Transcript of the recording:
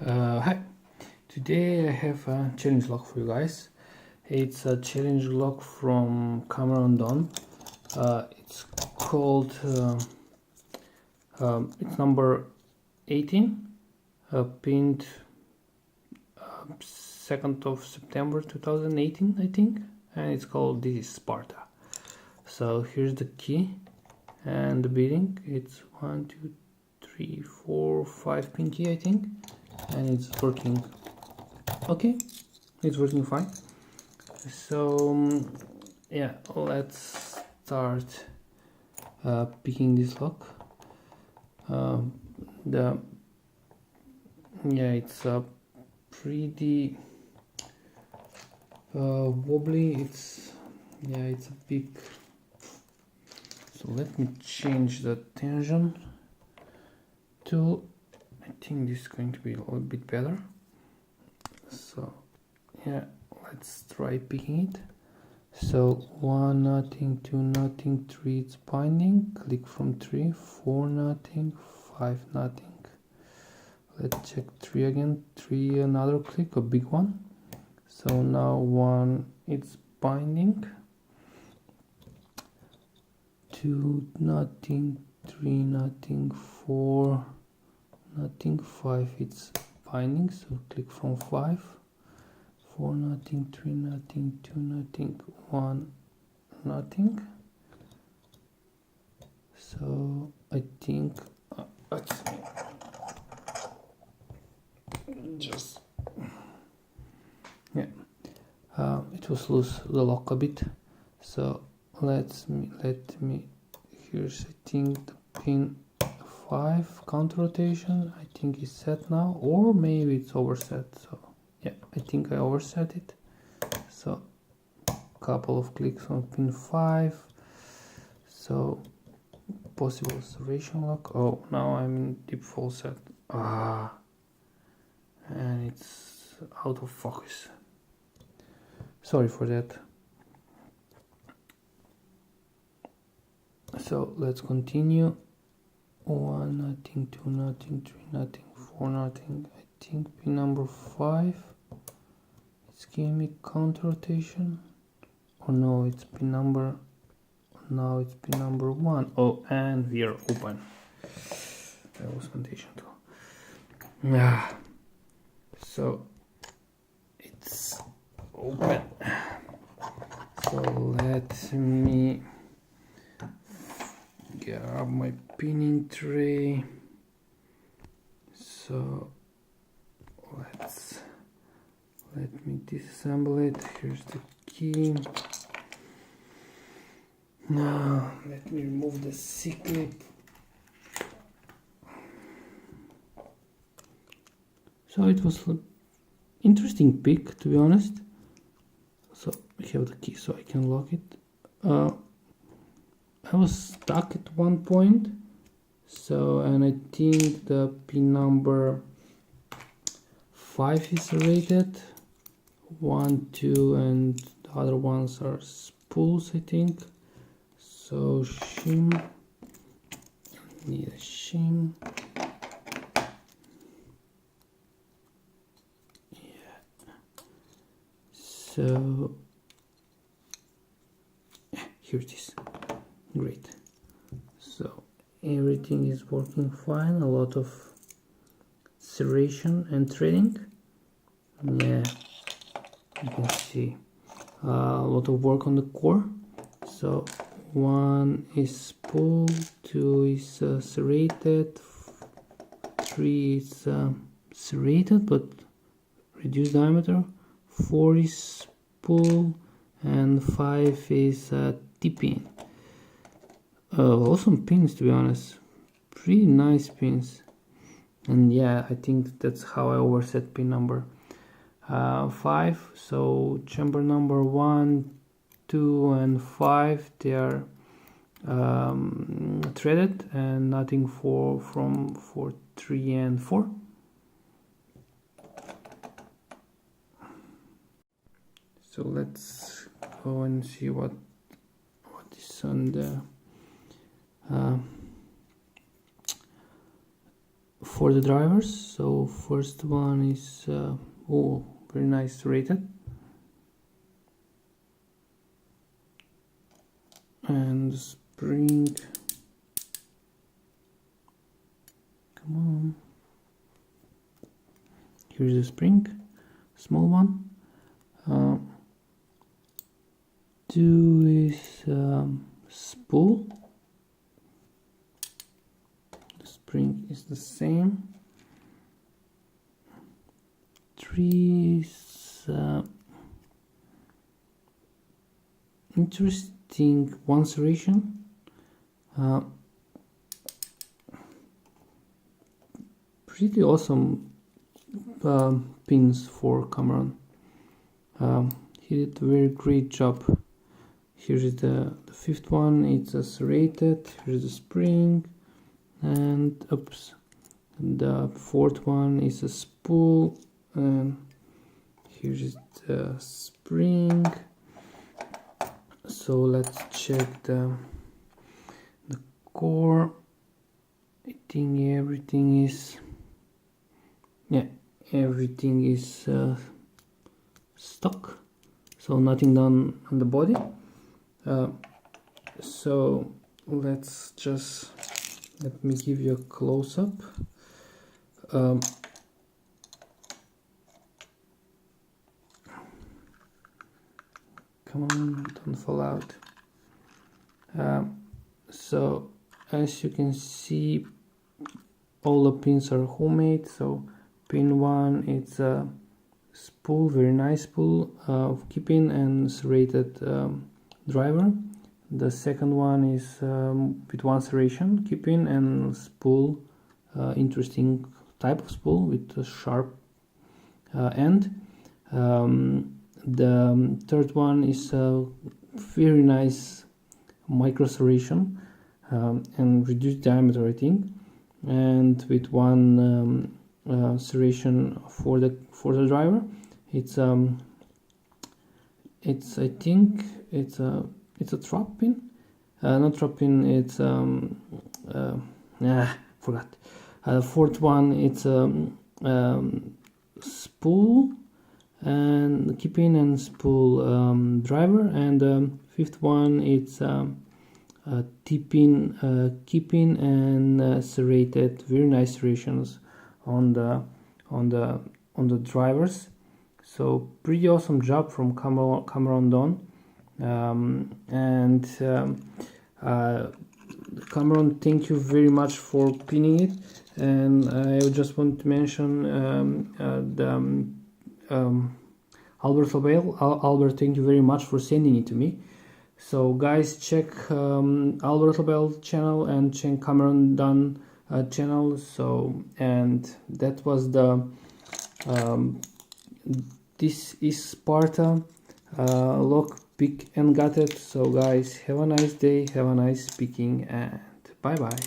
Hi, today I have a challenge lock for you guys. It's a challenge lock from Cameron Dunn. It's called, it's number 18, pinned 2nd of September 2018, I think, and it's called This is Sparta. So here's the key and the beading. It's 1, 2, 3, 4, 5 pin key, I think, and it's working okay, it's working fine. So yeah, let's start picking this lock. It's a pretty wobbly. It's a big, so let me change the tension to, I think this is going to be a little bit better. So yeah, let's try picking it. So 1 nothing, 2 nothing, 3 it's binding, click from 3, 4 nothing, 5 nothing. Let's check 3 again, 3 another click, a big one. So now 1 it's binding, 2 nothing, 3 nothing, 4 nothing, 5 it's binding, so click from 5, 4 nothing, 3 nothing, 2 nothing, 1 nothing. So I think let's just, yeah, it was loose, the lock a bit. So let me here's, I think, the pin 5 counter rotation, I think is set now, or maybe it's overset. So yeah, I think I overset it. So couple of clicks on pin 5. So possible serration lock. Oh, now I'm in deep fall set. And it's out of focus. Sorry for that. So let's continue. 1 nothing, 2 nothing, 3 nothing, 4 nothing. I think pin number 5. It's giving me counter rotation. Oh no, it's pin number. Now it's pin number 1. Oh, and we are open. That was foundation too. Yeah. So it's open. So let me grab my pinning tray. So let me disassemble it. Here's the key. Now let me remove the C-clip. So it was an interesting pick, to be honest. So I have the key so I can lock it. I was stuck at one point, so, and I think the pin number 5 is rated, 1, 2, and the other ones are spools, I think. So shim, need a shim. Yeah. So here it is. Great. So everything is working fine. A lot of serration and threading. Yeah, you can see a lot of work on the core. So 1 is spool, 2 is serrated, 3 is serrated but reduced diameter, 4 is spool, and 5 is T-pin. Awesome pins, to be honest. Pretty nice pins. And yeah, I think that's how I overset pin number 5. So chamber number 1, 2, and 5, they are threaded, and nothing for 3 and 4. So let's go and see what is on the for the drivers. So first one is oh, very nice, rated, and the spring, come on, here's the spring, small one. 2 is spool, the spring is the same. 3 is interesting, one serration, pretty awesome pins for Cameron. He did a very great job. Here is the fifth one, it's a serrated, here's the spring, and oops, the fourth one is a spool, and here is the spring. So let's check the core. I think everything is, yeah, everything is stock, so nothing done on the body. So let's just, let me give you a close-up. Come on, don't fall out. So as you can see, all the pins are homemade. So pin 1, it's a spool, very nice spool of keeping and serrated driver. The second one is with one serration, keeping and spool, interesting type of spool with a sharp end. The third one is a very nice micro serration and reduced diameter, I think, and with one serration for the driver. I think it's a trap pin, not trap pin. It's forgot. The fourth one, it's a spool and keeping and spool driver, and the fifth one, it's T-pin, keeping and serrated, very nice serrations on the drivers. So pretty awesome job from Cameron Dunn. Cameron, thank you very much for pinning it. And I just want to mention Albert Lebel. Albert, thank you very much for sending it to me. So guys, check Albert Lebel channel and check Cameron Dunn channel. So, and that was the this is Sparta lock, pick and gutted. So guys, have a nice day, have a nice picking, and bye bye.